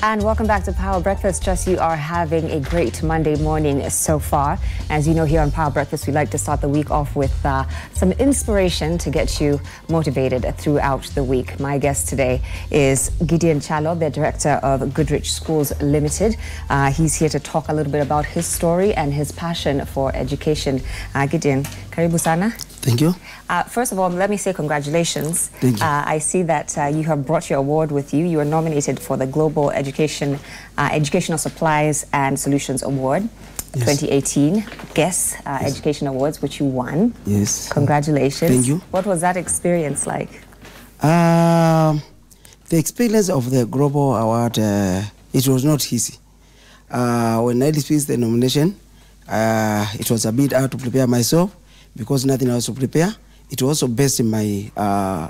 And welcome back to Power Breakfast. Trust you are having a great Monday morning so far. As you know, here on Power Breakfast, we like to start the week off with some inspiration to get you motivated throughout the week. My guest today is Gideon Chalo, the director of Goodrich Schools Limited. He's here to talk a little bit about his story and his passion for education. Gideon, karibu sana. Thank you. First of all, let me say congratulations. Thank you. I see that you have brought your award with you. You were nominated for the Global Educational Supplies and Solutions Award, yes. 2018 Guess yes. Education Awards, which you won. Yes. Congratulations. Thank you. What was that experience like? The experience of the Global Award, it was not easy. When I received the nomination, it was a bit hard to prepare myself, because nothing else to prepare. It was also based in my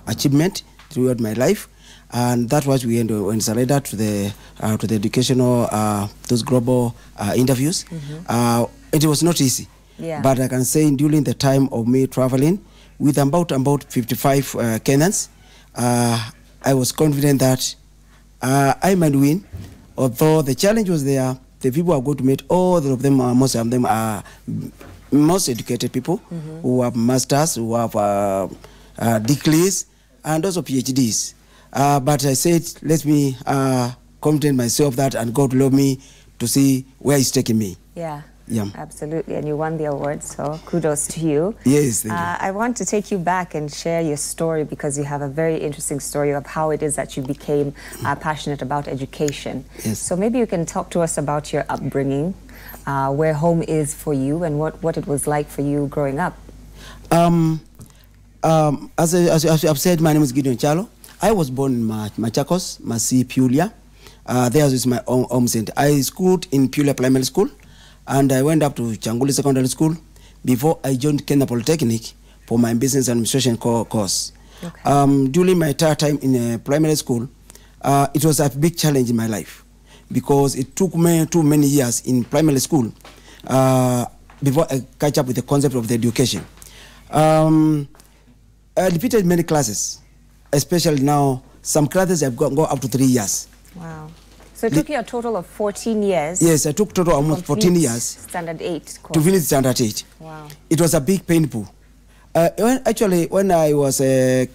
achievement throughout my life, and that was when surrendered to the educational those global interviews. It was not easy, but I can say during the time of me traveling with about 55 Kenyans, I was confident that I might win. Although the challenge was there, the people are going to meet, all of them, most of them are most educated people who have masters, who have degrees, and also PhDs. But I said, let me confident myself that, and God love me to see where He's taking me. Yeah, absolutely. And you won the award, so kudos to you. Yes, thank you. I want to take you back and share your story, because you have a very interesting story of how it is that you became passionate about education. Yes. So maybe you can talk to us about your upbringing, where home is for you, and what it was like for you growing up. As I've said, my name is Gideon Chalo. I was born in Machakos, Masi, Pulia. There is my home center. I schooled in Pulia Primary School, and I went up to Changuli Secondary School before I joined Kenya Polytechnic for my business administration course. Okay. During my entire time in primary school, it was a big challenge in my life, because it took me too many years in primary school before I catch up with the concept of the education. I repeated many classes, especially now some classes have go up to 3 years. Wow. So it took you a total of 14 years? Yes, I took total almost 14 years. Standard 8 course. To finish Standard 8. Wow. It was a big painful. When I was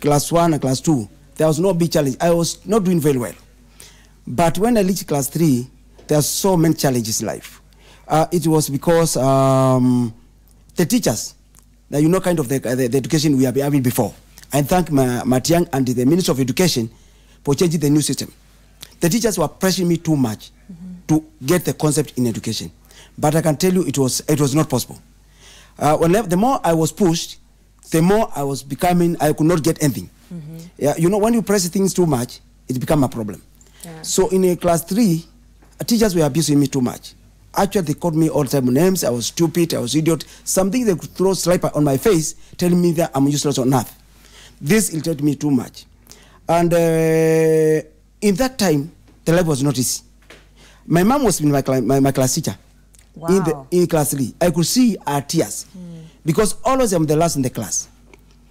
class 1 and class 2, there was no big challenge. I was not doing very well. But when I reached class 3, there are so many challenges in life. It was because the teachers, now you know kind of the education we have been having before. I thank Matiang and the Minister of Education for changing the new system. The teachers were pressuring me too much to get the concept in education. But I can tell you it was not possible. The more I was pushed, the more I was becoming, I could not get anything. Yeah, you know, when you press things too much, it becomes a problem. Yeah. So in class 3, teachers were abusing me too much. Actually, they called me all the time names. I was stupid, I was idiot. Something they could throw sniper on my face, telling me that I'm useless on earth. This irritated me too much. And in that time, the life was not easy. My mom was my class teacher. Wow. In class 3. I could see her tears, because always I'm the last in the class.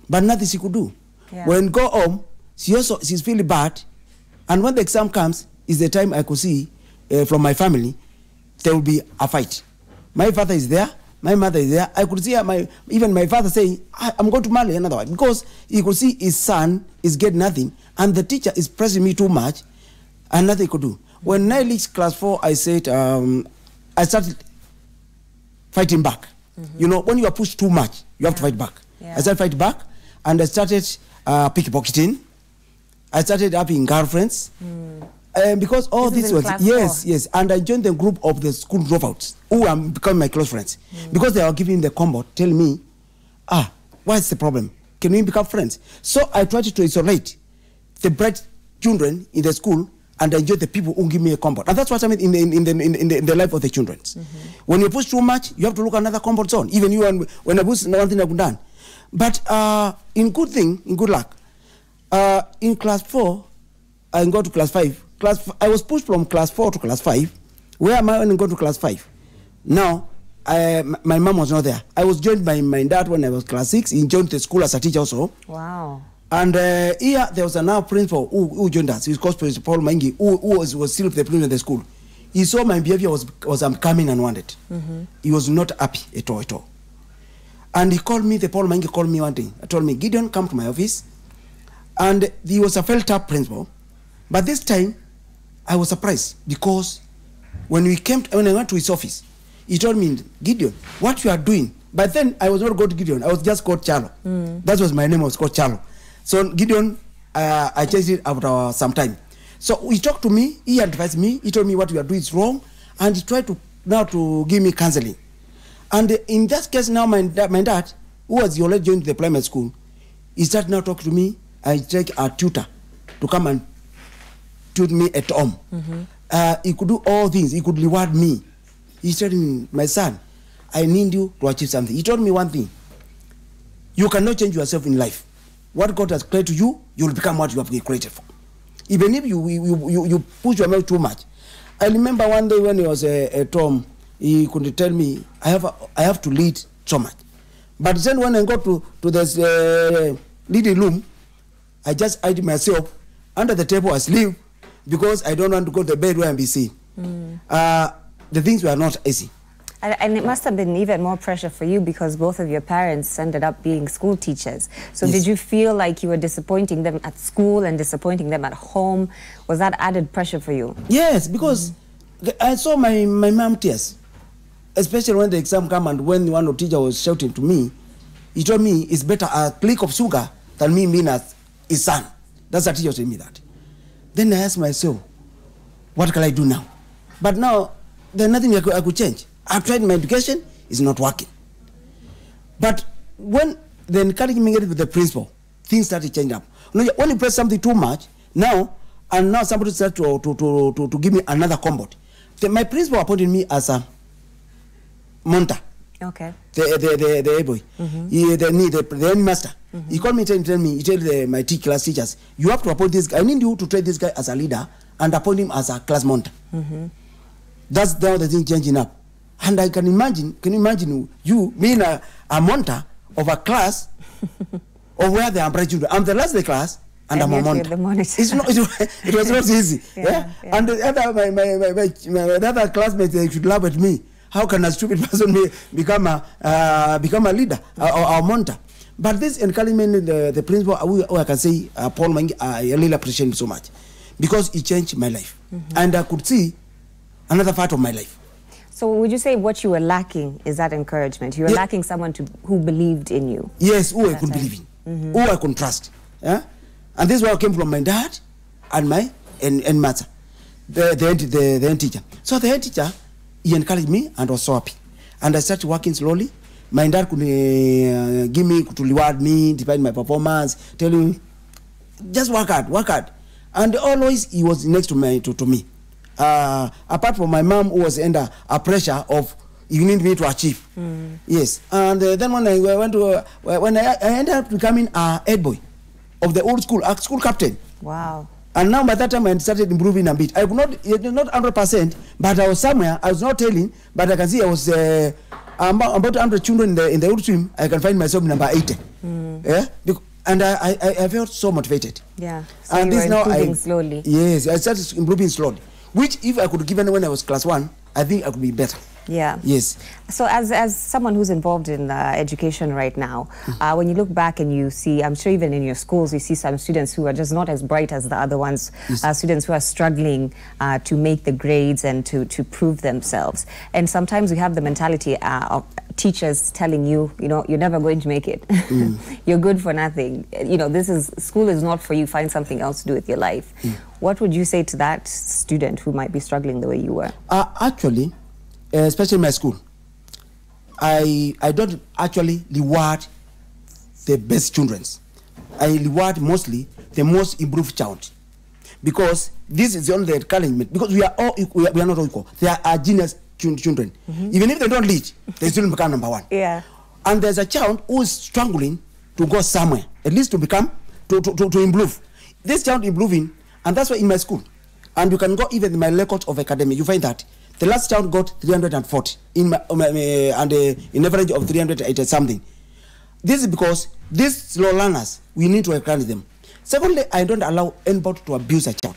But nothing she could do. Yeah. When go home, she's feeling bad. And when the exam comes, is the time I could see from my family, there will be a fight. My father is there, my mother is there. I could see even my father saying, I'm going to marry another wife, because he could see his son is getting nothing, and the teacher is pressing me too much, and nothing could do. When I reached class 4, I said, I started fighting back. You know, when you are pushed too much, you have to fight back. Yeah. I started fighting back, and I started pickpocketing. I started having girlfriends. Because all this was, yes, and I joined the group of the school dropouts, who are becoming my close friends. Because they are giving the combo, telling me, what's the problem? Can we become friends? So I tried to isolate the bright children in the school, and I enjoy the people who give me a comfort. And that's what I mean in the life of the children. When you push too much, you have to look at another comfort zone. Even you, when I push one thing I've done. But in good luck, in class 4, I go to class 5. I was pushed from class 4 to class 5. Where am I when I go to class 5? Now, my mom was not there. I was joined by my dad when I was class 6. He joined the school as a teacher also. Wow. And here there was another principal who joined us. He was called Principal Paul Maingi, who was still the principal in the school. He saw my behavior was unbecoming and wanted. He was not happy at all. And he called me, the Paul Maingi called me one day. I told me, Gideon, come to my office. And he was a felt-up principal. But this time, I was surprised because when I went to his office, he told me, Gideon, what you are doing. But then I was not called Gideon. I was just called Charlo. That was my name. I was called Charlo. So Gideon, I changed it after some time. So he talked to me. He advised me. He told me what you are doing is wrong, and he tried to give me counseling. And in that case, now my dad, who was already joined the primary school, he started now talking to me. I take a tutor to come and tutor me at home. He could do all things. He could reward me. He said to me, my son, I need you to achieve something. He told me one thing. You cannot change yourself in life. What God has created you, you will become what you have been created for. Even if you push yourself too much. I remember one day when he was at home, he could tell me, I have to lead so much. But then when I got to this leading room, I just hid myself under the table asleep because I don't want to go to the bed where I be seen. The things were not easy. And it must have been even more pressure for you because both of your parents ended up being school teachers. So yes. Did you feel like you were disappointing them at school and disappointing them at home? Was that added pressure for you? Yes, because I saw my mom tears, especially when the exam came and when one of the teacher was shouting to me. He told me it's better a click of sugar than me being as his son. That's the teacher told me that. Then I asked myself, what can I do now? But now, there's nothing I could change. I've tried my education, it's not working. But when the encouragement with the principal, things started changing up. When you press something too much, now somebody started to give me another combat. My principal appointed me as a monter. Okay. The boy, the master. He called me and tell me, he told my class teachers, you have to appoint this guy. I need you to train this guy as a leader and appoint him as a class monter. That's now the thing changing up. And I can you imagine you being a monter of a class of where the umbrella children. I'm the last of the class and I'm a monter. It was not easy. Yeah. And the other classmates, they should laugh at me. How can a stupid person become a leader or a monter? But this encouragement, the principal, who I can say, Paul Maingi, I really appreciate him so much because he changed my life. And I could see another part of my life. So would you say what you were lacking is that encouragement? You were lacking someone who believed in you. Yes, who I could believe in, who I could trust. Yeah? And this is what came from my dad and my mother, the head teacher. So the head teacher, he encouraged me and was so happy. And I started working slowly. My dad could give me, to reward me, despite my performance, tell me, just work hard. And always he was next to me. Apart from my mom, who was under a pressure of you need me to achieve. Yes. And then when I went to I ended up becoming a head boy of the old school, a school captain. Wow. And now by that time I started improving a bit. I could not 100%, but I was somewhere. I was not telling, but I can see I was about 100 children in the old team. I can find myself number 80. Yeah. And I felt so motivated. Yeah. So and you this were improving now slowly. Yes, I started improving slowly. Which, if I could give when I was class 1, I think I could be better. Yeah. Yes. So as someone who's involved in education right now, when you look back and you see, I'm sure even in your schools, you see some students who are just not as bright as the other ones, students who are struggling to make the grades and to prove themselves. And sometimes we have the mentality of teachers telling you, you're never going to make it. You're good for nothing. School is not for you. Find something else to do with your life. What would you say to that student who might be struggling the way you were? Actually, especially in my school, I don't actually reward the best children. I reward mostly the most improved child, because this is the only encouragement. Because we are not all equal. There are genius children. Even if they don't lead, they still become number 1. Yeah. And there's a child who is struggling to go somewhere, at least to become to improve. This child improving, and that's why in my school, and you can go even in my record of academy, you find that the last child got 340 in average of 380 something. This is because these slow learners, we need to encourage them. Secondly, I don't allow anybody to abuse a child.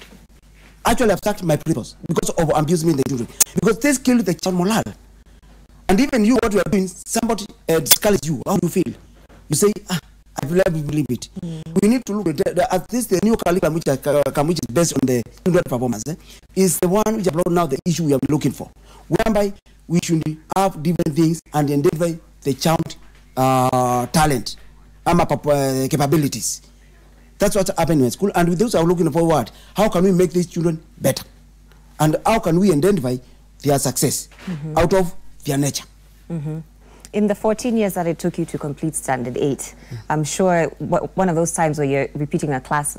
Actually, I've sacked my principals because of abusing the children. Because this kills the child morale. And even you, what you are doing, somebody discourages you. How do you feel? You say, I believe it. We need to look at least the new curriculum which is based on the student performance is the one which brought now the issue we are looking for, whereby we should have different things and identify the child talent and capabilities. That's what's happening in school, and with those are looking forward. How can we make these children better, and how can we identify their success out of their nature? In the 14 years that it took you to complete Standard 8, I'm sure one of those times where you're repeating a class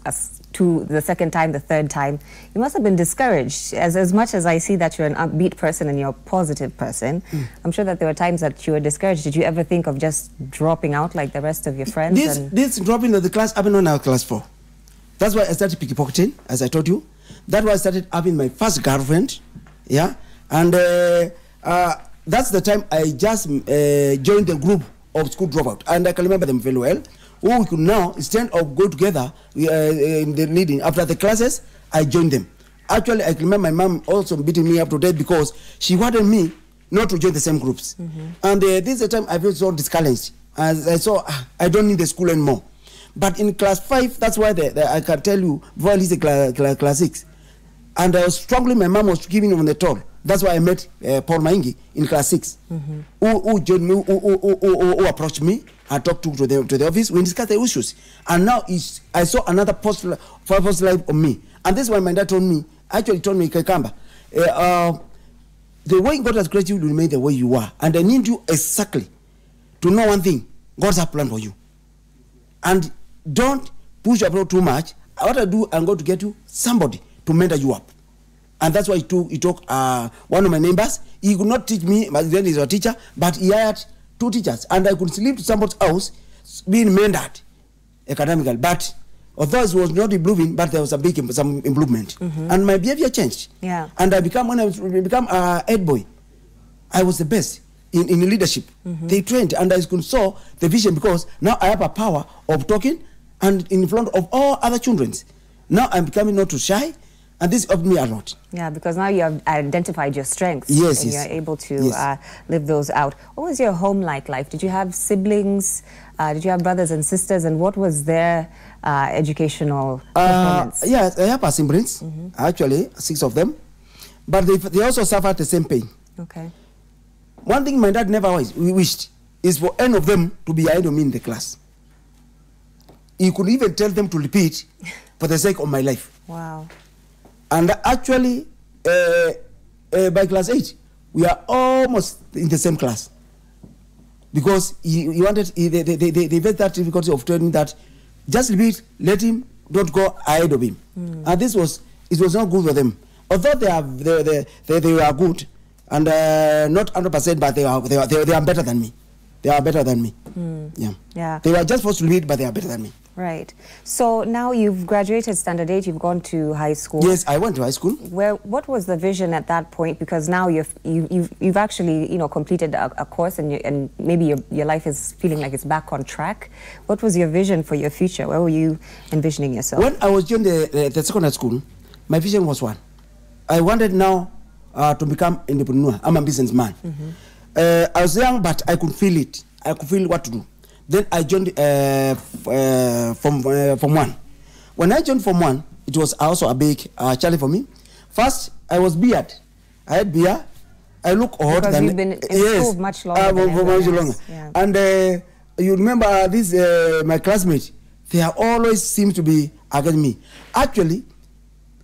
to the second time, the third time, you must have been discouraged. As much as I see that you're an upbeat person and you're a positive person, I'm sure that there were times that you were discouraged. Did you ever think of just dropping out like the rest of your friends? This dropping of the class happened when I was class 4. That's why I started pickpocketing, as I told you. That's why I started having my first girlfriend, yeah, and that's the time I just joined the group of school dropout, and I can remember them very well. Who we could now, instead of go together in the leading after the classes, I joined them. Actually, I remember my mom also beating me up to death because she wanted me not to join the same groups. And this is the time I felt so discouraged, as I saw I don't need the school anymore. But in class 5, that's why I can tell you, before I leave class 6, and I was struggling. My mom was giving me on the toll. That's why I met Paul Maingi in class 6, who joined me, who approached me and talked to the office. We discussed the issues. And now I saw another post life on me. And this is why my dad told me, Kakamba, the way God has created you will remain the way you are. And I need you exactly to know one thing. God's a plan for you. And don't push yourself too much. What I do, I'm going to get you somebody to mentor you up. And that's why he took one of my neighbors. He could not teach me, but then he's a teacher, but he hired 2 teachers. And I could sleep to somebody's house being mentored academically. But although it was not improving, but there was some improvement. And my behavior changed. Yeah. And when I became a head boy, I was the best in leadership. They trained, and I could saw the vision because now I have a power of talking and in front of all other children. Now I'm becoming not too shy. And this helped me a lot. Yeah, because now you have identified your strengths. Yes, and yes. you're able to live those out. What was your home-like life? Did you have siblings? Did you have brothers and sisters? And what was their educational performance? Yes, I have siblings, actually, 6 of them. But they also suffered the same pain. Okay. One thing my dad never wished is for any of them to be ahead of me in the class. He could even tell them to repeat for the sake of my life. Wow. And actually, by class 8, we are almost in the same class. Because he wanted, they felt that difficulty of telling that just repeat, let him, don't go ahead of him. And it was not good for them. Although they are good, and not 100%, but they are better than me. They are better than me. Yeah. They were just forced to read, but they are better than me. Right. So now you've graduated Standard 8, you've gone to high school. Yes, I went to high school. What was the vision at that point? Because now you've actually completed a course, and maybe your life is feeling like it's back on track. What was your vision for your future? Where were you envisioning yourself? When I was in the secondary school, my vision was one. I wanted now to become an entrepreneur. I'm a businessman. I was young, but I could feel it. I could feel what to do. Then I joined Form 1. When I joined Form 1, it was also a big challenge for me. First, I was beard. I had beard. I look odd. Because you've been in school much longer. Yeah. And you remember this, my classmates, they always seem to be against me. Actually,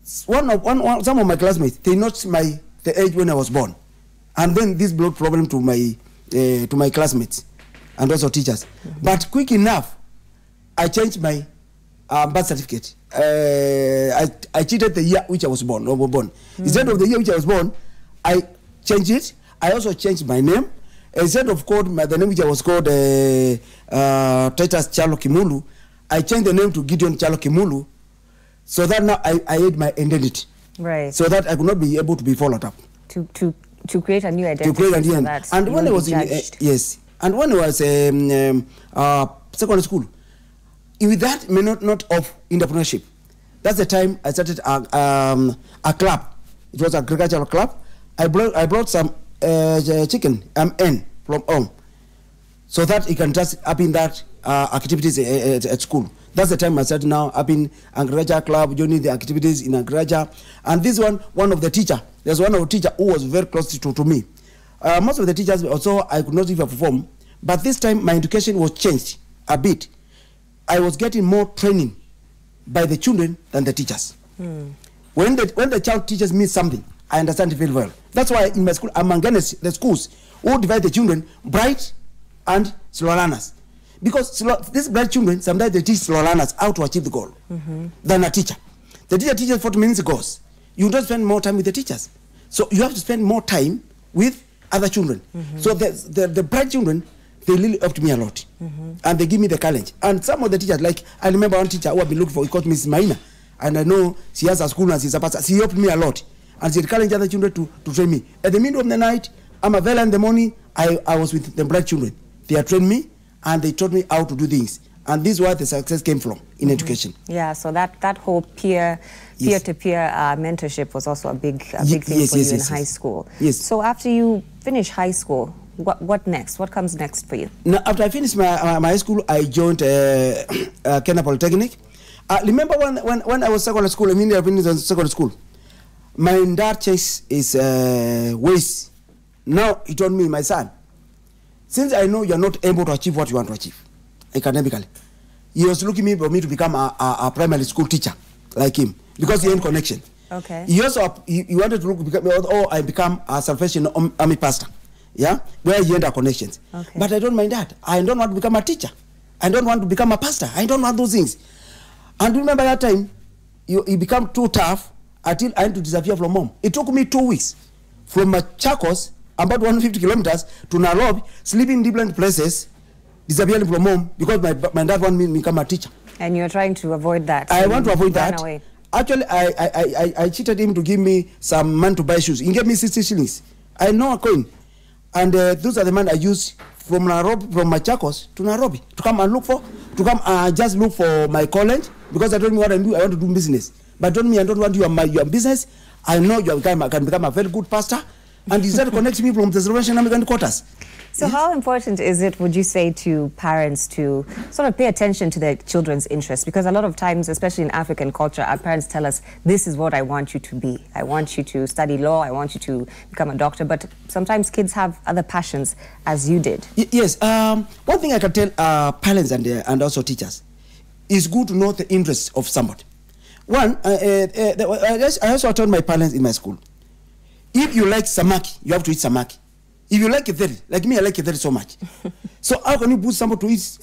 some of my classmates, they noticed the age when I was born. And then this brought problem to my classmates and also teachers. But quick enough, I changed my birth certificate. I cheated the year which I was born. Instead of the year which I was born, I changed it. I also changed my name. Instead of the name which I was called Titus Chalo Kimulu, I changed the name to Gideon Chalo Kimulu, so that now I had my identity. Right. So that I could not be able to be followed up. To create a new identity. To create a new identity. And when I was in, yes. And when I was secondary school, with that not of entrepreneurship, that's the time I started a club. It was an agricultural club. I brought some chicken, hen from home, so that it can just up in that activities at school. That's the time I started now up in agriculture club, joining the activities in agriculture. And this one of the teacher, there's one of the teacher who was very close to me. Most of the teachers also I could not even perform, but this time my education was changed a bit. I was getting more training by the children than the teachers. When the child teaches me something, I understand it very well. That's why in my school, I'm against the schools who divide the children bright and slow learners. Because these bright children, sometimes they teach slow learners how to achieve the goal than a teacher. The teacher teaches 40 minutes goals. You don't spend more time with the teachers. So you have to spend more time with other children. So the bright children, they really helped me a lot. And they give me the challenge. And some of the teachers, like I remember one teacher who I've been looking for, he called Mrs. Maina. And I know she has a school and she's a pastor. She helped me a lot. And she challenged other children to train me. At the middle of the night, I'm available in the morning, I was with the bright children. They had trained me and they taught me how to do things. And this is where the success came from in education. Yeah, so that whole peer-to-peer mentorship was also a big thing for you in high school. Yes. So after you finish high school, what next? What comes next for you? Now, after I finished my high school, I joined Kenya Polytechnic. Remember when I was secondary school, I finished secondary school, my dad changed his ways. Now he told me, my son, since I know you're not able to achieve what you want to achieve academically, he was looking for me to become a primary school teacher like him, because he had connection. Okay. He also he wanted to I become a Salvation Army pastor, yeah, where he had connections. Okay. But I don't mind that. I don't want to become a teacher. I don't want to become a pastor. I don't want those things. And remember that time, he became too tough until I had to disappear from home. It took me 2 weeks from Machakos, about 150 kilometers, to Nairobi, sleeping in different places, disappearing from home, because my dad wanted me to become a teacher. And you're trying to avoid that. I want to avoid that. Away. Actually, I cheated him to give me some money to buy shoes. He gave me 60 shillings. I know a coin. And those are the money I used from Nairobi, from Machakos to Nairobi, to come and just look for my college, because I don't know what I do. I want to do business. But don't me, I don't want your business. I know I can become a very good pastor. And he started connecting me from the Salvation Army quarters. So how important is it, would you say, to parents to sort of pay attention to their children's interests? Because a lot of times, especially in African culture, our parents tell us, this is what I want you to be. I want you to study law. I want you to become a doctor. But sometimes kids have other passions, as you did. Yes. One thing I can tell parents and also teachers, it's good to know the interests of somebody. One, I also told my parents in my school, if you like samaki, you have to eat samaki. If you like Githeri, like me, I like Githeri so much. So how can you put somebody to eat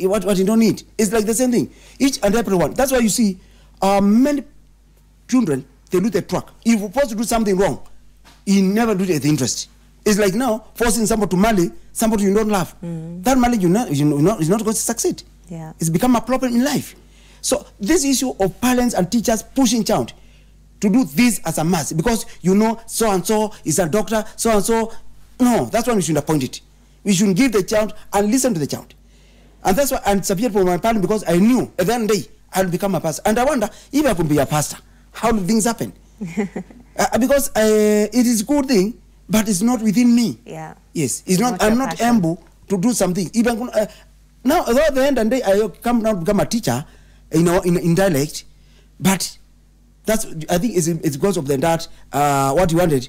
what you don't need? It's like the same thing. Each and everyone. That's why you see many children, they do the truck. If you're supposed to do something wrong, you never do it with interest. It's like now, forcing somebody to marry somebody you don't love. That marriage is not going to succeed. Yeah. It's become a problem in life. So this issue of parents and teachers pushing child to do this as a must, because so-and-so is a doctor, so-and-so. No, that's why we should appoint it. We should give the child and listen to the child. And that's why I disappeared from my parents, because I knew at the end of the day I'll become a pastor. And I wonder if I could be a pastor, how do things happen? Because it is a good thing, but it's not within me. Yeah. Yes, it's not. I'm not able to do something. Even now, at the end of the day, I come down to become a teacher, in dialect, but I think it's because of that what you wanted.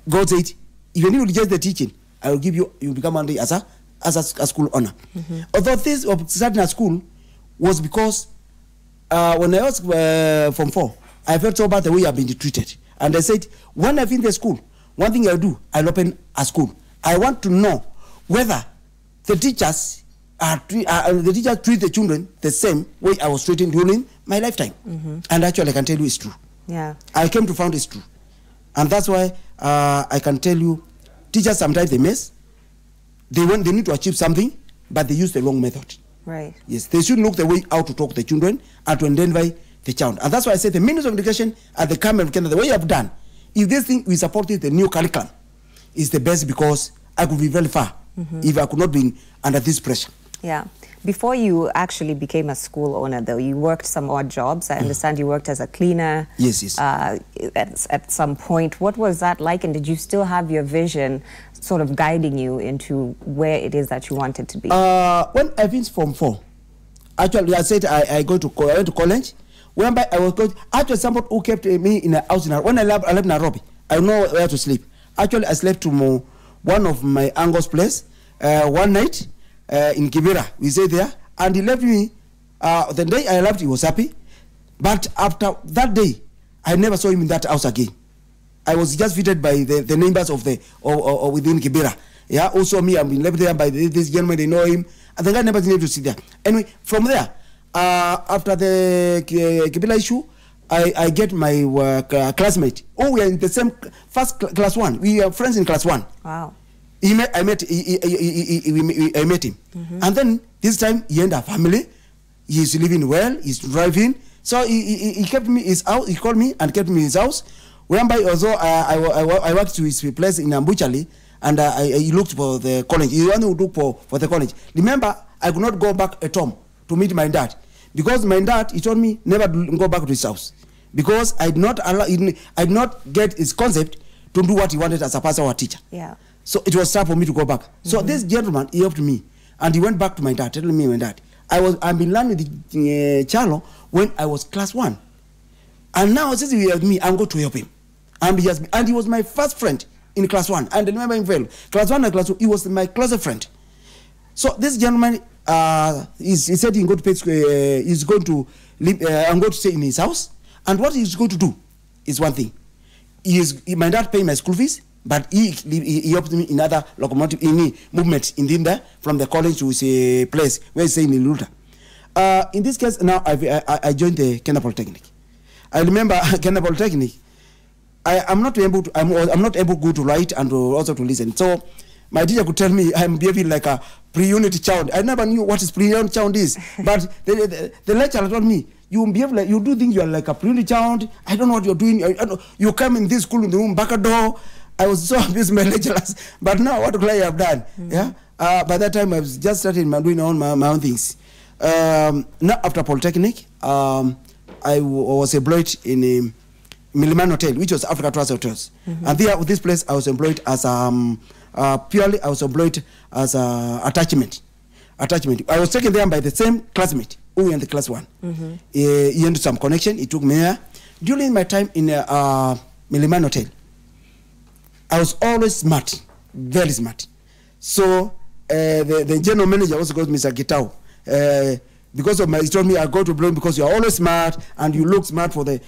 God said, even if you reject the teaching, I will give you become one day as a school honor. Although this of starting a school was because when I was from 4, I felt so bad the way I've been treated. And I said, when I finish the school, one thing I'll do, I'll open a school. I want to know whether the teachers treat the children the same way I was treated during my lifetime. And actually, I can tell you it's true. Yeah. I came to find it's true. And that's why I can tell you, teachers sometimes they miss. They need to achieve something, but they use the wrong method. Right. Yes, they should look the way how to talk to the children and to identify the child. And that's why I say the Ministry of Education at the Cameroon of Kenya, the way you have done, if this thing we supported the new curriculum, is the best, because I could be very far if I could not be under this pressure. Yeah. Before you actually became a school owner, though, you worked some odd jobs. I understand you worked as a cleaner. Yes. At some point. What was that like? And did you still have your vision sort of guiding you into where it is that you wanted to be? When I finished Form 4, actually, I said I went to college. Whereby I was going, actually, somebody who kept me in a house when I left Nairobi, I know where to sleep. Actually, I slept to one of my uncle's place one night. In Kibera, we stayed there, and he left me. The day I left, he was happy, but after that day, I never saw him in that house again. I was just visited by the neighbors of within Kibera. Yeah, also me, I've been left there by this gentleman. They know him, and the guy never been able to sit there. Anyway, from there, after the Kibera issue, I get my classmate. Oh, we are in the same class 1. We are friends in class 1. Wow. I met him. And then this time he had a family. He's living well. He's driving. So he kept me his house. He called me and kept me his house. Whereby also I worked to his place in Ambuchali, and I looked for the college. He wanted to look for the college. Remember, I could not go back at home to meet my dad, because my dad, he told me never to go back to his house, because I did not get his concept to do what he wanted as a pastor or teacher. Yeah. So it was time for me to go back. So this gentleman, he helped me, and he went back to my dad, telling me my dad, I've been learning the Charlo when I was class 1, and now since he helped me, I'm going to help him. And he was my first friend in class 1, and I remember him well. Class 1 and class 2, he was my closest friend. So this gentleman, he said he's going to pay, he's going to live. I'm going to stay in his house, and what he's going to do is one thing. My dad paid my school fees, but he helped me in other locomotive movements in there, from the college to his place where he's staying in Luta. In this case, now I joined the Kenya Polytechnic. I remember Kenya Polytechnic. I'm not able to write and also to listen. So my teacher could tell me I'm behaving like a pre-unit child. I never knew what pre-unit child is, but the lecturer told me, you behave like, you do things, you are like a pre-unit child. I don't know what you're doing. You come in this school in the room, back a door. I was so abused by lecturers, but now what could I have done? Yeah. By that time, I was just starting doing my own things. Now after Polytechnic, I was employed in a Milimani Hotel, which was Africa Trust Hotels, and there with this place I was employed as purely I was employed as attachment. I was taken there by the same classmate who were in the class 1. He had some connection. He took me here during my time in Milimani Hotel. I was always smart, very smart. So the general manager also called Mr. Gitao. Because of he told me I go to blame because you are always smart and you look smart for the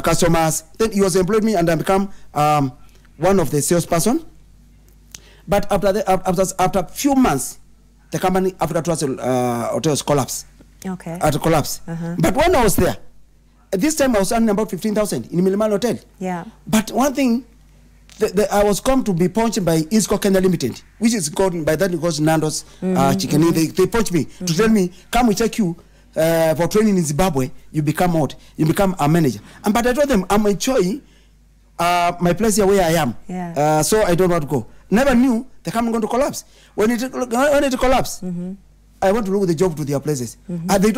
customers. Then he was employed me, and I become one of the salesperson. But after a few months, the company Africa Trust Hotels collapsed. Okay. At a collapse. But when I was there, at this time I was earning about 15,000 in Milimani Hotel. Yeah. But one thing. I was come to be punched by Isco Kenya Limited, which is called by that because Nando's Chicken. They punched me to tell me, come we take you for training in Zimbabwe. You become a manager. But I told them I'm enjoying my place here where I am. Yeah. So I don't want to go. Never knew the company going to collapse. When it collapsed, I went to look at the job to their places. And they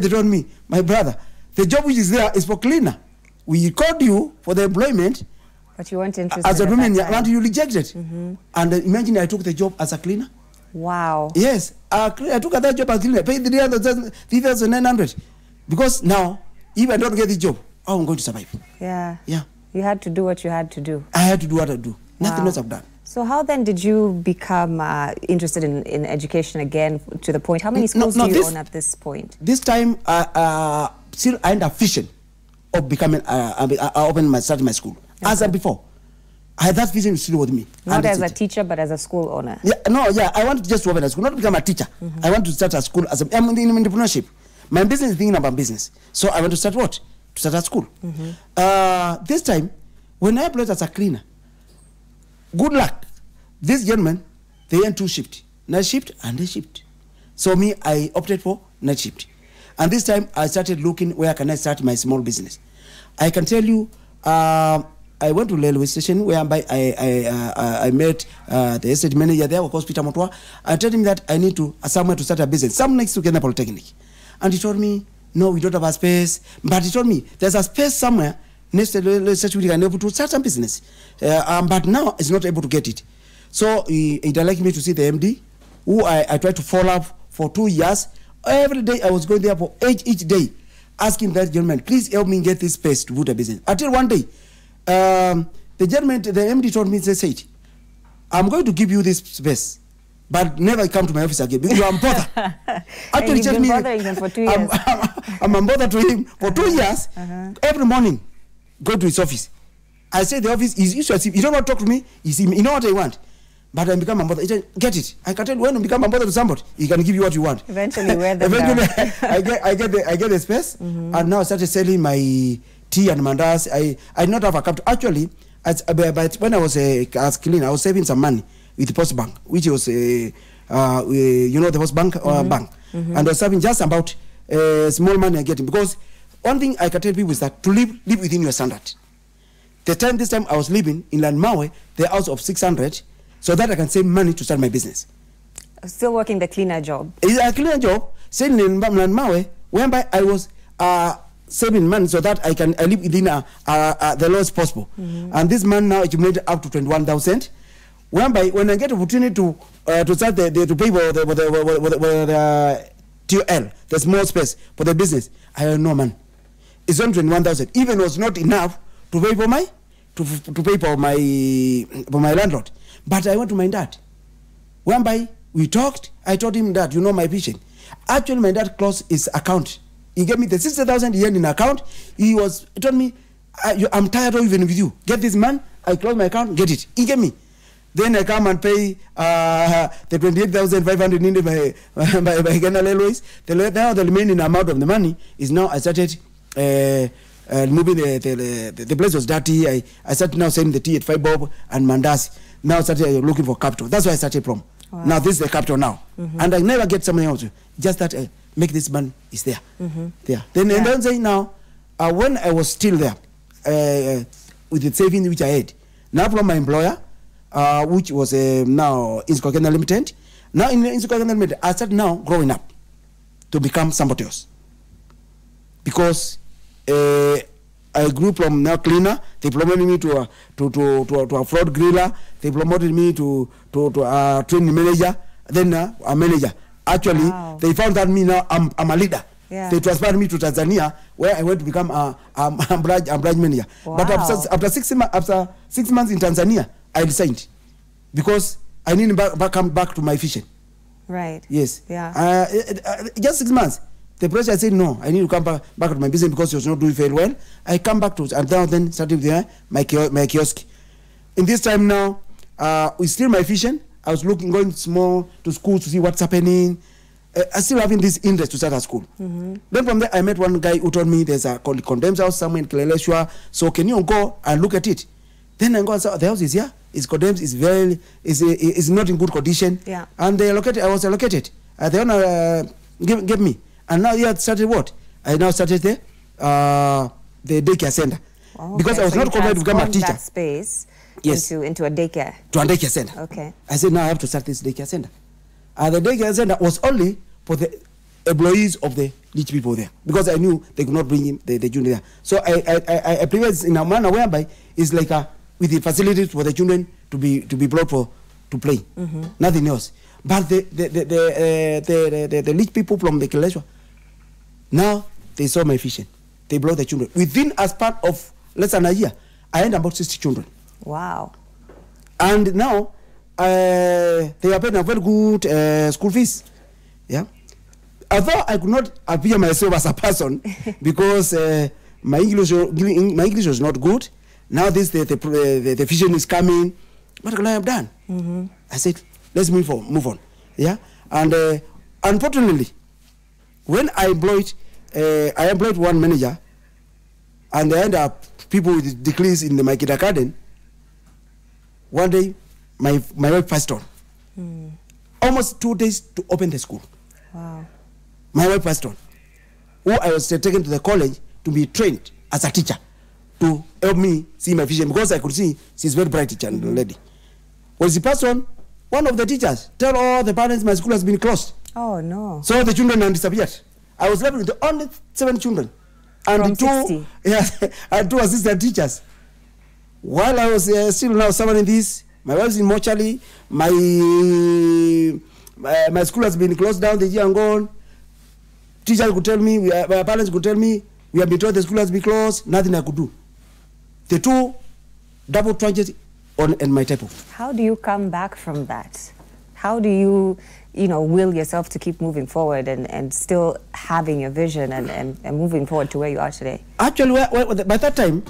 told me, my brother, the job which is there is for cleaner. We called you for the employment. But you weren't interested as a woman, and you rejected. And imagine I took the job as a cleaner. Wow. Yes, I took that job as a cleaner, paid 3,900. Because now, if I don't get the job, how am I going to survive? Yeah. Yeah. You had to do what you had to do. I had to do what I do. Nothing else I've done. So how then did you become interested in education again to the point? How many schools do you own at this point? This time, still I had a vision of becoming, starting my school. Okay. As before, I had that vision still with me. Not as a teacher, but as a school owner. Yeah, I want to just open a school, not become a teacher. I want to start a school as I'm in entrepreneurship. My business is thinking about business, so I want to start what? To start a school. This time, when I applied as a cleaner, good luck. This gentleman, they earn 2 shifts, night shift and day shift. So me, I opted for night shift, and this time I started looking where can I start my small business. I can tell you. I went to railway station whereby I met the estate manager there, of course, Peter Motwa. I told him that I need to somewhere to start a business, some next to Kenya Polytechnic. And he told me, no, we don't have a space. But he told me, there's a space somewhere next to the station we can able to start some business. But now he's not able to get it. So he directed me to see the MD, who I tried to follow up for 2 years. Every day I was going there for each day, asking that gentleman, please help me get this space to put a business. Until one day, the MD told me, they said, I'm going to give you this space, but never come to my office again because I'm bothered. Actually, you've been bothering him for 2 years. I'm bothered to him for 2 years. Every morning, go to his office. I say the office is usually, you don't want to talk to me, you know what I want. But I become unbothered. He said, get it. I can tell you when you become unbothered to somebody, he can give you what you want. Eventually, wear them Eventually, I get the space, and now I started selling my tea and mandas. I did not have a capital. Actually, but when I was as clean, I was saving some money with the Post Bank, which was you know, the Post Bank bank, and I was saving just about small money I getting, because one thing I can tell people is that to live within your standard. This time I was living in Landmawe, the house of 600, so that I can save money to start my business. Still working the cleaner job. It's a cleaner job, sitting in Landmawe, whereby I was saving money so that I live within the lowest possible. And this man now accumulated up to 21,000. Whereby when I get opportunity to start to pay for the TOL, the small space for the business, I don't know, man. It's only 21,000. Even was not enough to pay for my landlord. But I went to my dad. Whereby we talked, I told him that, you know, my vision. Actually, my dad closed his account. He gave me the 60,000 yen in account. He told me, I'm tired of even with you. Get this man. I close my account, get it. He gave me. Then I come and pay the 28,500 needed by Ghana Railways. Now the remaining amount of the money is now I started moving the place was dirty. I started now selling the tea at 5 bob and mandasi. Now I started looking for capital. That's where I started from. Wow. Now this is the capital now. And I never get something else. Just that make this man is there. There. Then and then say now, when I was still there, with the savings which I had, now from my employer, which was now Insuka Kenya Limited. Now in Insuka Kenya Limited, I started now growing up to become somebody else. Because I grew from now cleaner. They promoted me to a fraud griller. They promoted me to a training manager. Then a manager. Actually, they found that me now I'm a leader. Yeah. They transferred me to Tanzania, where I went to become a branch manager. Wow. But after 6 months in Tanzania, I resigned because I need to come back to my fishing. Right. Yes. Yeah. Just 6 months. The president said, no, I need to come back to my business because it was not doing very well. I come back to it, and then started with my kiosk. In this time now, we still my fishing. I was going small to school to see what's happening. I still having this interest to start a school. Then from there, I met one guy who told me there's a condemned house somewhere in Kileleshwa. So can you go and look at it? Then I go and say, the house is here. It's condemned. It's not in good condition. Yeah. And I was allocated. The owner gave me. And now he started what? I now started the daycare center. Oh, okay. Because I was not qualified to become a teacher. That space into a daycare. To a daycare center. Okay. I said, now I have to start this daycare center. The daycare center was only for the employees of the rich people there, because I knew they could not bring in the junior there. So I prepared in a manner whereby it's like with the facilities for the children to be brought to play. Nothing else. But the rich people from the Kileshwa, now they saw my fishing. They brought the children. Within as part of less than a year, I had about 60 children. Wow. And now they are paying a very good school fees. Yeah. Although I could not appear myself as a person because my English was not good. Now the fishing is coming. What can I have done? I said, let's move on. Yeah. And unfortunately, when I employed one manager, and they end up people with degrees in my kindergarten. One day, my wife passed on. Almost 2 days to open the school. Wow. My wife passed on. Who I was taken to the college to be trained as a teacher. to help me see my vision, because I could see she's very bright teacher lady. Was the person, one of the teachers, tell all the parents my school has been closed. Oh no. So the children have disappeared. I was left with only 7 children. And From 2, 60. yes, and 2 assistant teachers. While I was still now summering this, my wife's in mortuary, my school has been closed down, the year and gone. Teachers could tell me, my parents could tell me, we have been told the school has been closed, nothing I could do. The 2 double tragedy on and my typo. How do you come back from that? How do you, will yourself to keep moving forward and still having your vision and moving forward to where you are today? Actually, by that time,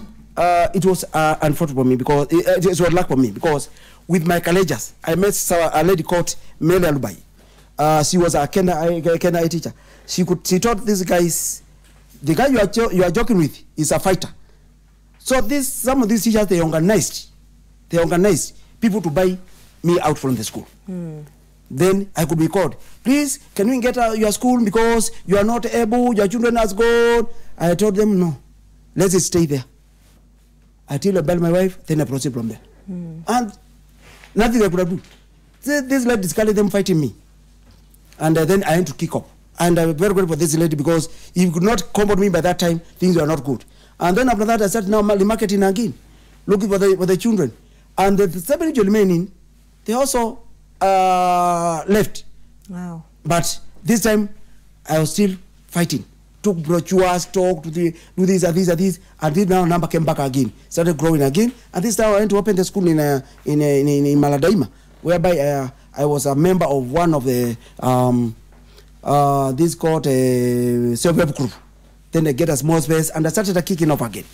it was unfortunate for me, because it was luck for me, because with my colleges, I met a lady called Mele Alubai. She was a Kenya teacher. She taught these guys, the guy you are joking with is a fighter. So some of these teachers, they organized people to buy me out from the school. Then I could be called, please, can we get your school because you are not able, your children has gone. I told them, no, let's just stay there. Until I bury my wife, then I proceed from there. And nothing I could have done. This lady discouraged them fighting me. And then I had to kick up. And I'm very grateful for this lady, because if you could not comfort me by that time, things were not good. And then after that, I started now marketing again, looking for the children. And the 7 remaining, they also left. Wow. But this time, I was still fighting. Took brochures, talked to do this and this, and this now number came back again, started growing again. And this time I went to open the school in Maladaima, whereby I was a member of one of the this called self-help group. Then they get a small space, and I started kicking off again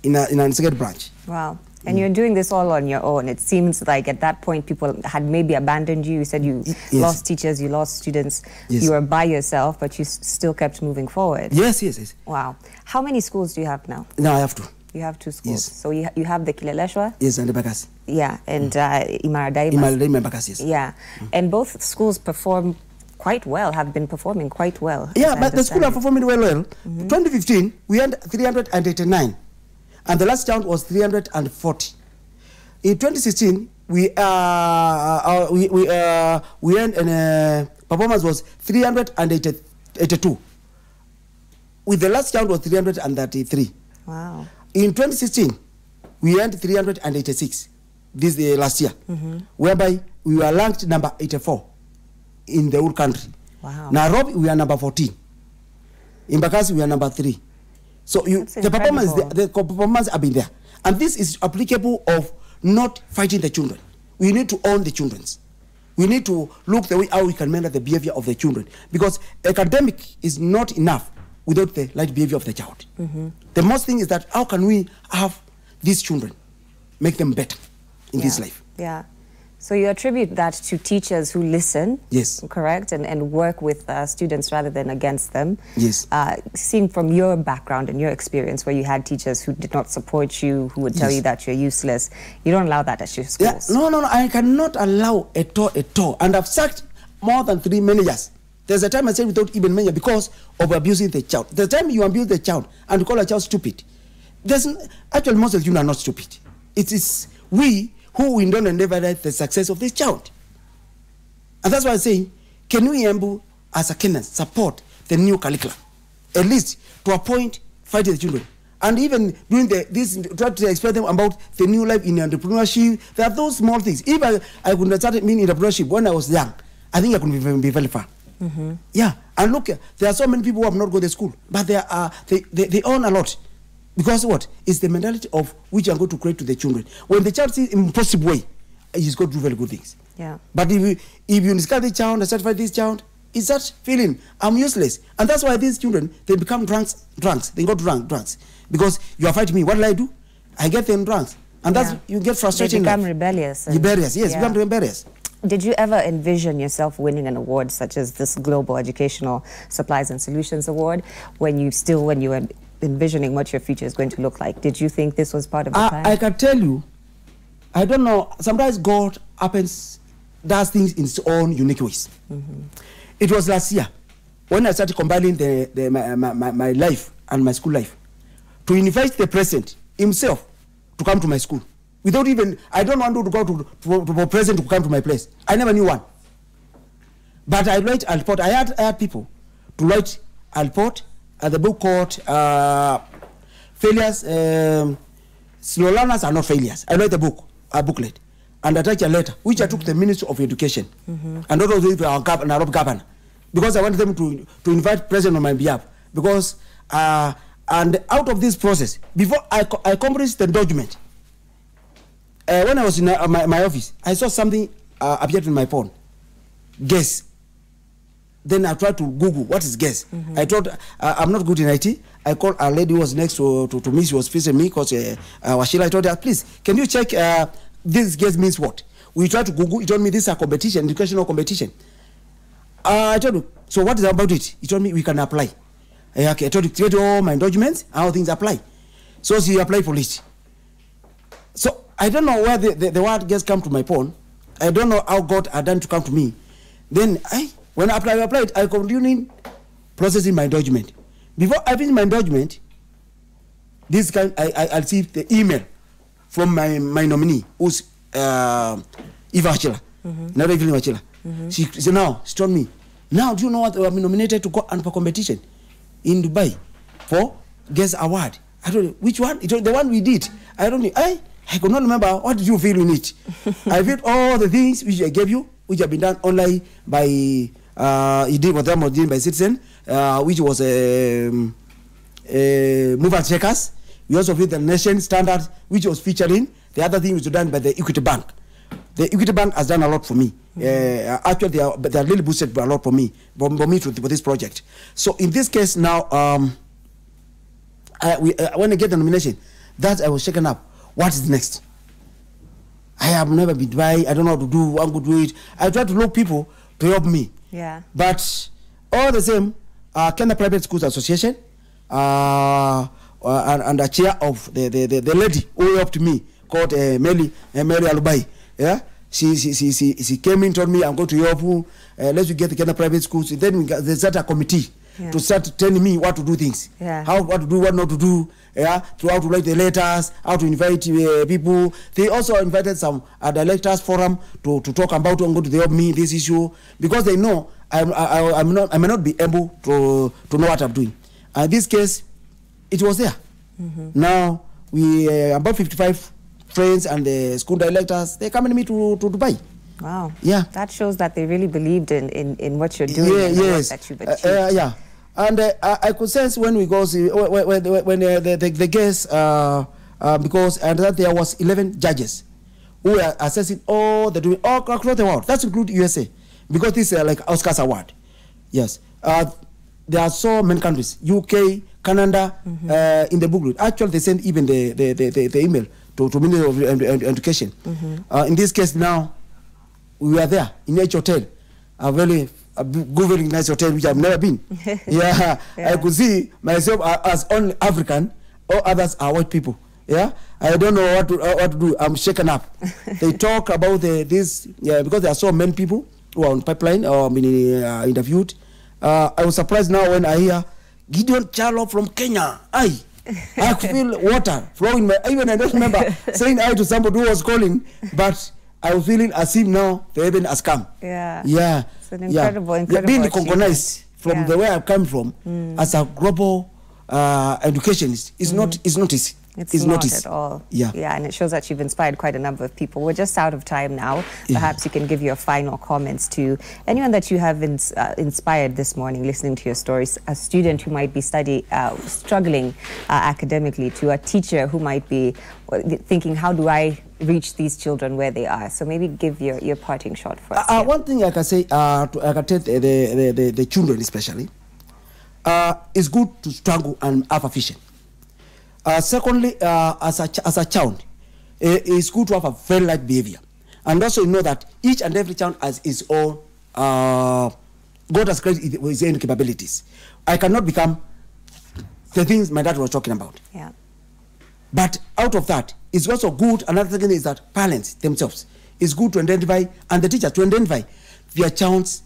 in a second branch. Wow. And you're doing this all on your own. It seems like at that point people had maybe abandoned you. You said you lost teachers, you lost students. Yes. You were by yourself, but you still kept moving forward. Yes. Wow. How many schools do you have now? Now I have 2. You have 2 schools. Yes. So you have the Kileleshwa? Yes, and the Bakasi. Yeah, and Imaradaima. Imaradaima and Bakasi, yes. Yeah. And both schools perform quite well, have been performing quite well. Yeah, but the school are performing well. 2015, we had 389. And the last count was 340. In 2016, we earned performance was 382. With the last count was 333. Wow. In 2016, we earned 386. This last year, whereby we were ranked number 84 in the whole country. Wow. Nairobi, we are number 14. In Bakasi, we are number 3. So the performance have been there. And this is applicable of not fighting the children. We need to own the children. We need to look the way how we can manage the behavior of the children. Because academic is not enough without the right behavior of the child. The most thing is that how can we have these children, make them better in this life? Yeah. So you attribute that to teachers who listen, yes, correct, and work with students rather than against them. Yes. Seeing from your background and your experience where you had teachers who did not support you, who would tell you that you're useless, you don't allow that at your schools. Yeah. No, I cannot allow at all. And I've sacked more than 3 managers. There's a time I said without even manager because of abusing the child. The time you abuse the child and you call a child stupid, actually most of you are not stupid. It is we who we don't endeavor the success of this child. And that's why I'm saying, can we able, as a Kenyan, support the new curriculum? At least to a point, fighting the children. And even doing try to explain them about the new life in entrepreneurship. There are those small things. If I could have started me in entrepreneurship when I was young, I think I could be very far. Yeah, and look, there are so many people who have not gone to school, but they earn a lot. Because what? It's the mentality of which I'm going to create to the children. When the child sees in a positive way, he's going to do very good things. Yeah. But if you discard the child and certify this child, it's that feeling, I'm useless. And that's why these children, they become drunks. They go to drunks. Because you are fighting me, what will I do? I get them drunks. And that's, you get frustrated. They become rebellious. Rebellious, yes, become rebellious. Did you ever envision yourself winning an award such as this Global Educational Supplies and Solutions Award when you were envisioning what your future is going to look like? Did you think this was part of the plan? I can tell you, I don't know, sometimes God does things in his own unique ways. It was last year when I started combining my life and my school life to invite the president himself to come to my school. Without even, I don't want to go to president to come to my place. I never knew one. But I write a report. I had people to write a report at the book called Failures. Slow learners are not failures. I write a booklet, and attach a letter, which I took to the Ministry of Education, and not also to our governor, because I wanted them to invite president on my behalf. Because and out of this process, before I accomplished the document, when I was in my office, I saw something appeared in my phone. Guess. Then I tried to Google what is guess. I thought I'm not good in IT. I called a lady who was next to me. She was facing me because Washila. I told her, please, can you check this guess means what? We tried to Google. He told me this is a competition, educational competition. I told him, so what is about it? He told me we can apply. Okay, I told him, create all my documents, how things apply. So she applied for it. So I don't know where the word guess come to my phone. I don't know how God had done to come to me. Then when I applied, I continued processing my document. Before I finished my document, I received the email from my nominee, who's Eva Achila, not Evelyn Achila. She told me, now do you know what I'm nominated to go and for competition in Dubai for Guess Award? I told her, which one? It was the one we did. I don't know. I could not remember. What did you feel in it? I felt all the things which I gave you, which have been done online by he did what was done by Citizen, which was Move and Checkers. We also feel the nation standard, which was featuring. The other thing was done by the Equity Bank. The Equity Bank has done a lot for me. Actually, they are really boosted a lot for me for this project. So in this case now, when I get the nomination, that I was shaken up. What is next? I have never been by. I don't know how to do. One could do it. I try to look people to help me. Yeah. But all the same, Kenya Private Schools Association and the chair of the lady who helped me called Mary Alubai. Yeah. She came in, told me I'm going to help you. Let's get the Kenya Private Schools. Then they start a committee to start telling me what to do things. Yeah. What to do, what not to do. Yeah, how to write the letters, how to invite people. They also invited some at the lectures forum to talk about going to help me this issue, because they know I may not be able to know what I'm doing. In this case, it was there. Now we about 55 friends and the school directors, they come to me to Dubai. Wow. Yeah. That shows that they really believed in what you're doing and the work that you've achieved. Yeah. And I could sense when we go see when the guests because and that there was 11 judges who were assessing all across the world. That's include USA, because this is like Oscars award. Yes. There are so many countries, UK, Canada, in the booklet. Actually, they sent even the email to Ministry of Education. In this case now, we were there in H Hotel, a very nice hotel which I've never been. Yeah. I could see myself as only African, all others are white people. Yeah, I don't know what to do. I'm shaken up. They talk about this, because there are so many people who are on pipeline or being interviewed. I was surprised now when I hear Gideon Chalo from Kenya. I feel water flowing. Even I don't remember saying hi to somebody who was calling, but I was feeling as if now the heaven has come. Yeah. Yeah. It's an incredible being recognized from the way I've come from as a global educationist is not easy. It's not at all. Yeah. Yeah, and it shows that you've inspired quite a number of people. We're just out of time now. Perhaps you can give your final comments to anyone that you have inspired this morning, listening to your stories, a student who might be struggling academically, to a teacher who might be thinking, how do I reach these children where they are? So maybe give your parting shot for us. One thing I can say, I can tell the children especially, it's good to struggle and have a vision. Secondly, as a child, it's good to have a very light behavior, and also know that each and every child has its own. God has created his own capabilities. I cannot become the things my dad was talking about. Yeah. But out of that, it's also good. Another thing is that parents themselves, it's good to identify, and the teachers to identify their child's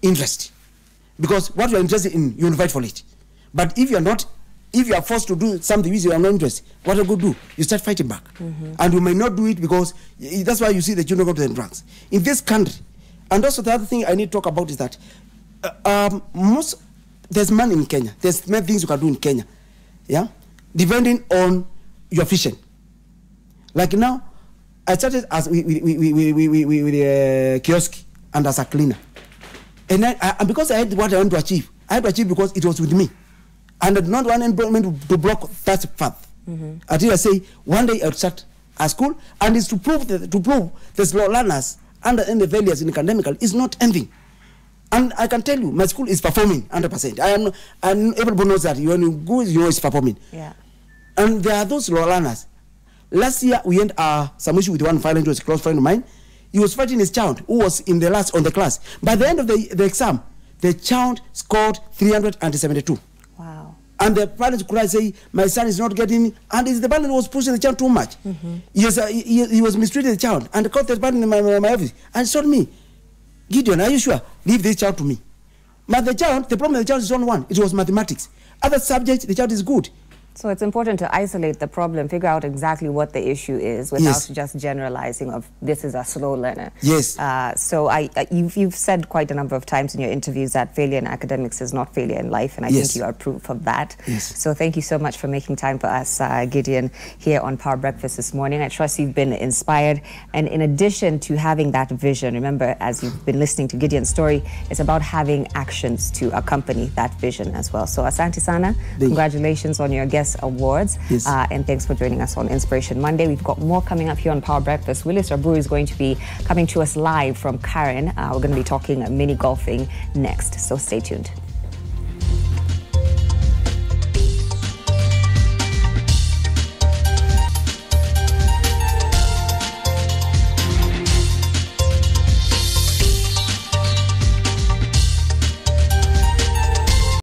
interest, because what you are interested in, you invite for it. But if you are not if you are forced to do something which you are not interested, what you go do? You start fighting back. And you may not do it because that's why you see the children go to the drugs. In this country, and also the other thing I need to talk about is that there's money in Kenya. There's many things you can do in Kenya, yeah, depending on your vision. Like now, I started as with a kiosk and as a cleaner, and because I had what I want to achieve, I had to achieve because it was with me, and I did not want employment to block that path. Until I say one day I'll start a school, and it's to prove the slow learners and the failures in academical is not anything. And I can tell you, my school is performing 100%. And everybody knows that when you go, you know it's performing. Yeah. And there are those low learners. Last year, we had some issue with one friend who was a close friend of mine. He was fighting his child who was in the last on the class. By the end of the exam, the child scored 372. Wow. And the parents cried, say, my son is not getting, and it's the parent who was pushing the child too much. He was mistreating the child, and called the parent in my office, and told me, Gideon, are you sure? Leave this child to me. But the problem with the child is only one. It was mathematics. Other subjects, the child is good. So it's important to isolate the problem, figure out exactly what the issue is without just generalizing of this is a slow learner. Yes. So you've said quite a number of times in your interviews that failure in academics is not failure in life, and I think you are proof of that. Yes. So thank you so much for making time for us, Gideon, here on Power Breakfast this morning. I trust you've been inspired, and in addition to having that vision, remember, as you've been listening to Gideon's story, it's about having actions to accompany that vision as well. So Asante Sana, congratulations on your guest awards, and thanks for joining us on Inspiration Monday. We've got more coming up here on Power Breakfast. Willis Raburu is going to be coming to us live from Karen. We're going to be talking mini golfing next, so stay tuned.